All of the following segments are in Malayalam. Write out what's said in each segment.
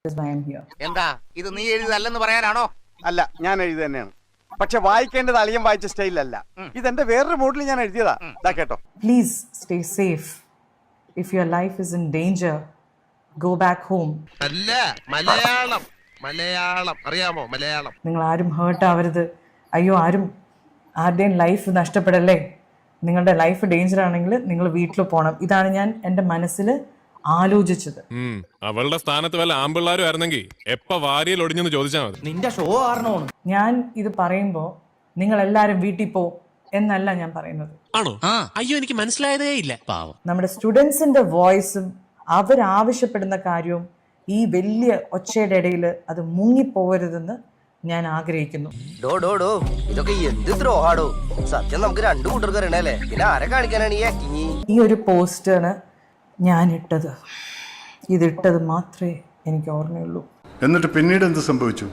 I am here. എന്താ ഇത് നീ എഴുതിയതല്ലെന്ന് പറയാനാണോ? അല്ല, ഞാൻ എഴുതി തന്നെയാണ്. പക്ഷെ വായിക്കേണ്ടത് അളിയൻ വായിച്ച സ്റ്റൈലല്ല. ഇതെന്റെ വേറൊരു മൂഡിൽ ഞാൻ എഴുതിയതാ. ഇതാ കേട്ടോ. Please stay safe. If your life is in danger, go back home. അല്ല, മലയാളം മലയാളം അറിയാമോ? മലയാളം നിങ്ങൾ ആരും ഹേർട്ട് ആവരുത്. അയ്യോ, ആരുടെയും ലൈഫ് നഷ്ടപ്പെടല്ലേ. നിങ്ങളുടെ ലൈഫ് ഡേഞ്ചർ ആണെങ്കിൽ നിങ്ങൾ വീട്ടിൽ പോകണം. ഇതാണ് ഞാൻ എൻ്റെ മനസ്സിൽ ആലോചിച്ചത്. അവളുടെ സ്ഥാനത്ത് വല്ല ആമ്പിള്ളാരും ആയിരുന്നെങ്കിൽ എപ്പ വാരിയിൽ ഒടിഞ്ഞെന്ന് ചോദിച്ചാൽ മതി. നിന്റെ ഷോ കാരണമാണ് ഞാൻ ഇത് പറയുമ്പോൾ നിങ്ങൾ എല്ലാവരും വീട്ടിൽ പോ എന്നല്ല ഞാൻ പറയുന്നത്. ആണോ? അയ്യോ, എനിക്ക് മനസ്സിലായതേ ഇല്ല. പാവം. നമ്മുടെ സ്റ്റുഡൻസിന്റെ വോയിസും അവരാവശ്യപ്പെടുന്ന കാര്യവും ഈ വലിയ ഒച്ചയുടെ ഇടയിൽ അത് മുങ്ങിപ്പോകരുതെന്ന് ഞാൻ ആഗ്രഹിക്കുന്നു. ഇതൊക്കെ എന്ത് ദ്രോഹാടോ. സത്യം നമുക്ക് രണ്ടു കൂട്ടർക്ക് അറിയണല്ലേ, പിന്നെ ആരെ കാണിക്കാനാണ് ഈ ആക്ടിങ്? ഈ ഒരു പോസ്റ്റാണ് ഞാൻ ഇതിട്ടത് മാത്രമേ എനിക്ക് ഓർമ്മയുള്ളൂ. എന്നിട്ട് പിന്നീട് എന്ത് സംഭവിച്ചു?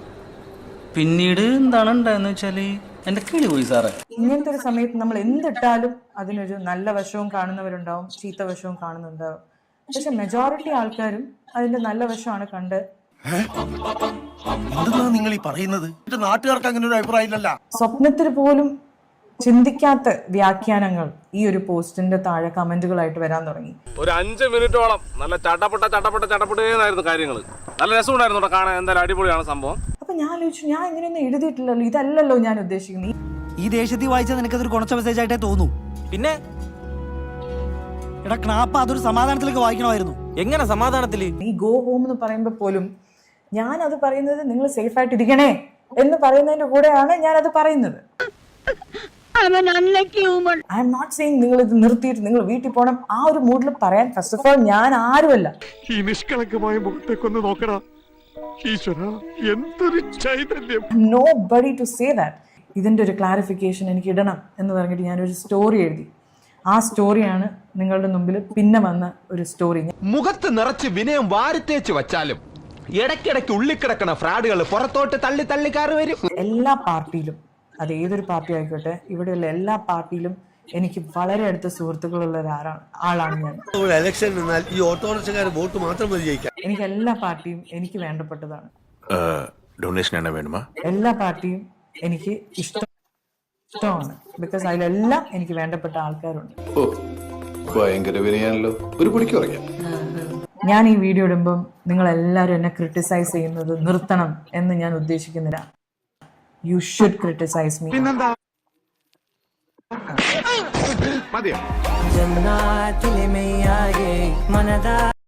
പിന്നീട് എന്താണ് ഉണ്ടായെന്ന് വെച്ചാല് എന്റെ കിളി പോയി സാറേ. ഇങ്ങനത്തെ ഒരു സമയത്ത് നമ്മൾ എന്തിട്ടാലും അതിനൊരു നല്ല വശവും കാണുന്നവരുണ്ടാവും, ചീത്ത വശവും കാണുന്നുണ്ടാവും. പക്ഷെ മെജോറിറ്റി ആൾക്കാരും അതിന്റെ നല്ല വശമാണ് കണ്ട്. നിങ്ങൾ ഈ പറയുന്നത് നാട്ടുകാർക്ക് അങ്ങനെ ഒരു അഭിപ്രായമില്ലല്ല. സ്വപ്നത്തിൽ പോലും ചിന്തിക്കാത്ത വ്യാഖ്യാനങ്ങൾ ഈ ഒരു പോസ്റ്റിന്റെ താഴെ കമന്റുകളായിട്ട് വരാൻ തുടങ്ങി. ഒരു 5 മിനിറ്റോളം നല്ല ചട്ടപ്പെട്ടേന്നായിരുന്നു കാര്യങ്ങൾ. നല്ല രസമുണ്ടായിരുന്നു കാണാൻ. എന്തായാലും അടിപൊളിയാണ് സംഭവം. അപ്പൊ ഞാൻ ആലോചിച്ചു, ഞാൻ ഇങ്ങനെയൊന്നും എഴുതിയിട്ടില്ലല്ലോ, ഇതല്ലല്ലോ ഞാൻ ഉദ്ദേശിക്കുന്നത്. ഈ ദേശത്തിൽ വായിച്ചാൽ നിനക്കതൊരു കുറച്ച മെസ്സേജ് ആയിട്ടേ തോന്നൂ. പിന്നെ എടാ ക്നാപ്പ, അതൊരു സമാധാനത്തിലേക്ക് വായിക്കണമായിരുന്നു. എങ്ങനെ സമാധാനത്തിൽ? ഈ ഗോ ഹോം എന്ന് പറയുമ്പോൾ പോലും ഞാൻ അത് പറയുന്നത് നിങ്ങൾ സേഫ് ആയിട്ട് ഇരിക്കണേ എന്ന് പറയുന്നതിന്റെ കൂടെയാണ് ഞാൻ അത് പറയുന്നത്. ഐ എം നോട്ട് സെയിങ് നിങ്ങൾ ഇത് നിർത്തിയിട്ട് നിങ്ങൾ വീട്ടിൽ പോകണം. ആ ഒരു മൂഡിൽ പറയാൻ ഫസ്റ്റ് ഓഫ് ഓൾ ഞാൻ ആരുമല്ല. ഈ നിഷ്കളങ്കമായ മുഖത്തേക്കൊന്ന് നോക്കടാ. ഈശ്വരാ, എന്തൊരു ചൈതന്യം. Nobody to say that. ഇതിന്റെ ഒരു ക്ലാരിഫിക്കേഷൻ എനിക്ക് ഇടണം എന്ന് പറഞ്ഞിട്ട് ഞാനൊരു സ്റ്റോറി എഴുതി. ആ സ്റ്റോറിയാണ് നിങ്ങളുടെ മുമ്പിൽ പിന്നെ വന്ന ഒരു സ്റ്റോറി. മുഖത്ത് നിറച്ച് വിനയം വാരിത്തേച്ച് വച്ചാലും ഇടയ്ക്കിടയ്ക്ക് ഉള്ളിക്കിടക്കണ ഫ്രാഡുകൾ പുറത്തോട്ട് തള്ളി കയറി വരും. എല്ലാ പാർട്ടിയിലും, അത് ഏതൊരു പാർട്ടി ആയിക്കോട്ടെ, ഇവിടെയുള്ള എല്ലാ പാർട്ടിയിലും എനിക്ക് വളരെ അടുത്ത സുഹൃത്തുക്കളുള്ള ആളാണ് ഞാൻ. ഇലക്ഷൻ എന്നാൽ ഈ ഓട്ടോറിക്ഷക്കാർ വോട്ട് മാത്രം മതി ജയിക്കാൻ. എനിക്ക് എല്ലാ പാർട്ടിയും എനിക്ക് വേണ്ടപ്പെട്ടതാണ്. ഡൊണേഷൻ ആണ് വേണമാ? എല്ലാ പാർട്ടിയും എനിക്ക് ഇഷ്ടമാണ്. ബിക്കോസ് അതിലെല്ലാം എനിക്ക് വേണ്ടപ്പെട്ട ആൾക്കാരുണ്ട്. ഭയങ്കര വിനയാണല്ലോ. ഒരു പൊടിക്ക് പറയാം. ഞാൻ ഈ വീഡിയോ ഇടുമ്പം നിങ്ങൾ എല്ലാവരും എന്നെ ക്രിട്ടിസൈസ് ചെയ്യുന്നത് നിർത്തണം എന്ന് ഞാൻ ഉദ്ദേശിക്കുന്നില്ല. You should criticize me. മതിയോ?